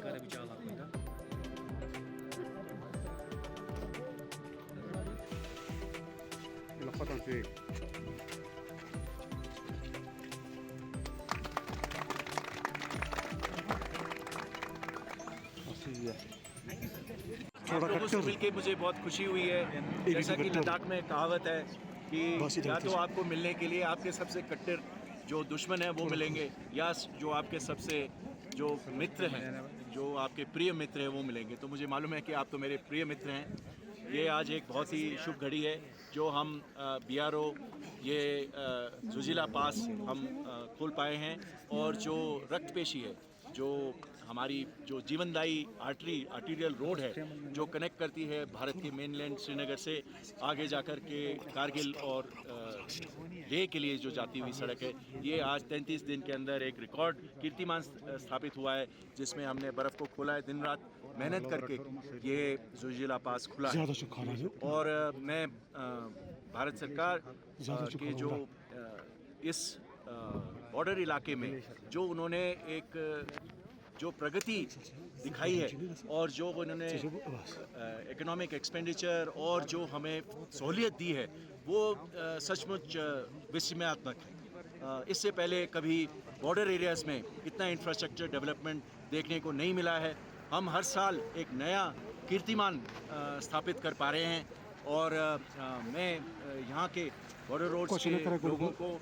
negara bicara apa ya? Lapatan sih. आप लोगों से मिलके मुझे बहुत खुशी हुई है। जैसा कि लद्दाख में कहावत है कि या तो आपको मिलने के लिए आपके सबसे कट्टर जो दुश्मन हैं वो मिलेंगे, या जो आपके सबसे जो मित्र हैं, जो आपके प्रिय मित्र हैं वो मिलेंगे। तो मुझे मालूम है कि आप तो मेरे प्रिय मित्र हैं। ये आज एक बहुत ही शुभ घड़ी है जो हम BRO ये ज़ोजिला पास हम खोल पाए हैं, और जो रक्तपेशी है, जो हमारी जो जीवनदायी आर्टीरियल रोड है जो कनेक्ट करती है भारत के मेनलैंड श्रीनगर से आगे जाकर के कारगिल और लेह के लिए जो जाती हुई सड़क है, ये आज 33 दिन के अंदर एक रिकॉर्ड कीर्तिमान स्थापित हुआ है, जिसमें हमने बर्फ़ को खोला है। दिन रात मेहनत करके ये ज़ोजिला पास खुला है। और मैं भारत सरकार के जो इस बॉर्डर इलाके में जो उन्होंने एक जो प्रगति दिखाई है और जो उन्होंने इकोनॉमिक एक्सपेंडिचर और जो हमें सहूलियत दी है, वो सचमुच विस्मयात्मक है। इससे पहले कभी बॉर्डर एरियाज़ में इतना इंफ्रास्ट्रक्चर डेवलपमेंट देखने को नहीं मिला है। हम हर साल एक नया कीर्तिमान स्थापित कर पा रहे हैं, और मैं यहाँ के बॉर्डर रोड्स के लोगों को,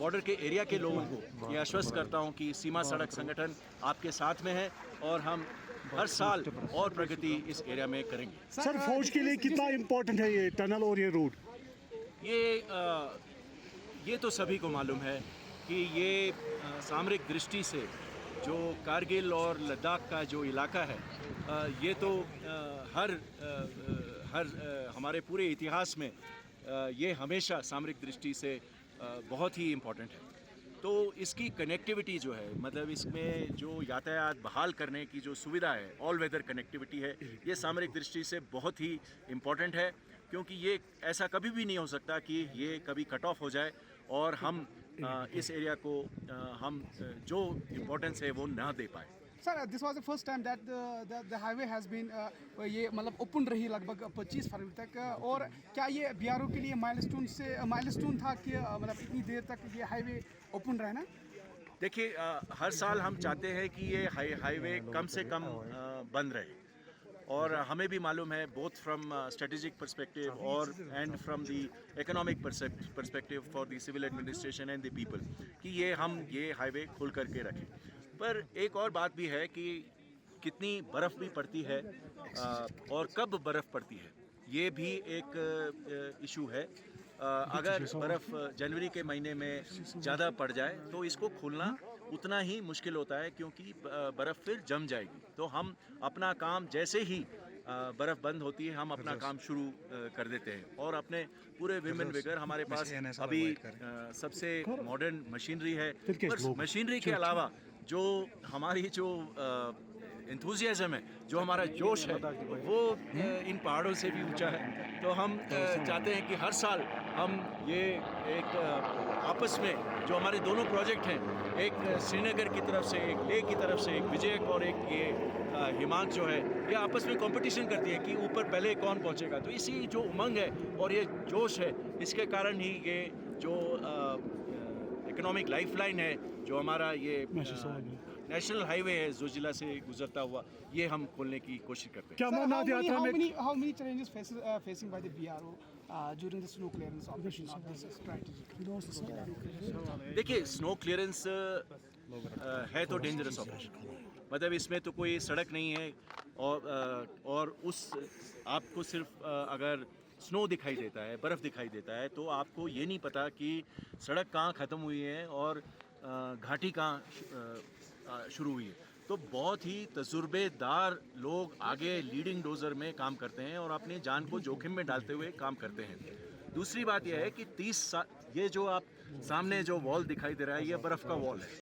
बॉर्डर के एरिया के लोगों को ये आश्वस्त करता हूँ कि सीमा सड़क संगठन आपके साथ में है, और हम हर साल और प्रगति इस एरिया में करेंगे। सर, फौज के लिए कितना इम्पोर्टेंट है ये टनल और ये रोड? ये तो सभी को मालूम है कि ये सामरिक दृष्टि से जो कारगिल और लद्दाख का जो इलाका है, ये तो हमारे पूरे इतिहास में ये हमेशा सामरिक दृष्टि से बहुत ही इम्पोर्टेंट है। तो इसकी कनेक्टिविटी जो है, मतलब इसमें जो यातायात बहाल करने की जो सुविधा है, ऑल वेदर कनेक्टिविटी है, ये सामरिक दृष्टि से बहुत ही इम्पोर्टेंट है, क्योंकि ये ऐसा कभी भी नहीं हो सकता कि ये कभी कट ऑफ हो जाए और हम इस एरिया को हम जो इम्पोर्टेंस है वो ना दे पाए। Sir, this was the first time that the highway has been ये मतलब ओपन रही लगभग 25 फरवरी तक, और क्या ये BRO के लिए माइलस्टोन था कि मतलब इतनी देर तक ये हाईवे ओपन रहना? देखिए, हर साल हम चाहते हैं कि ये हाईवे कम से कम बंद रहे, और हमें भी मालूम है बोथ फ्रॉम स्ट्रेटेजिक पर्सपेक्टिव और and from the economic perspective for the civil administration and the people कि ये हाईवे खोल करके रखें। पर एक और बात भी है कि कितनी बर्फ़ भी पड़ती है और कब बर्फ़ पड़ती है, ये भी एक इशू है। अगर बर्फ़ जनवरी के महीने में ज़्यादा पड़ जाए तो इसको खोलना उतना ही मुश्किल होता है, क्योंकि बर्फ़ फिर जम जाएगी। तो हम अपना काम जैसे ही बर्फ़ बंद होती है, हम अपना काम शुरू कर देते हैं, और अपने पूरे विमेन विगर हमारे पास अभी सबसे मॉडर्न मशीनरी है। पर मशीनरी के अलावा जो हमारी जो एंथुजियाज़म है, जो हमारा जोश है, वो इन पहाड़ों से भी ऊंचा है। तो हम चाहते हैं कि हर साल हम ये एक आपस में जो हमारे दोनों प्रोजेक्ट हैं, एक श्रीनगर की तरफ से, एक लेह की तरफ से, एक विजयक और एक ये हिमांक जो है, ये आपस में कंपटीशन करती है कि ऊपर पहले कौन पहुंचेगा। तो इसी जो उमंग है और ये जोश है, इसके कारण ही ये जो इकोनॉमिक लाइफलाइन है, जो हमारा ये नेशनल हाईवे है ज़ोजिला से गुजरता हुआ, ये हम खोलने की कोशिश करते हैं। क्या अमरनाथ यात्रा में how many challenges facing by the BRO during the snow clearance operation of this strategy? देखिए, स्नो क्लियरेंस है तो डेंजरस ऑपरेशन, मतलब इसमें तो कोई सड़क नहीं है, और उस आपको सिर्फ अगर स्नो दिखाई देता है, बर्फ़ दिखाई देता है, तो आपको ये नहीं पता कि सड़क कहाँ ख़त्म हुई है और घाटी कहाँ शुरू हुई है। तो बहुत ही तजुर्बेदार लोग आगे लीडिंग डोजर में काम करते हैं और अपनी जान को जोखिम में डालते हुए काम करते हैं। दूसरी बात यह है कि 30 साल, ये जो आप सामने जो वॉल दिखाई दे रहा है, ये बर्फ़ का वॉल है।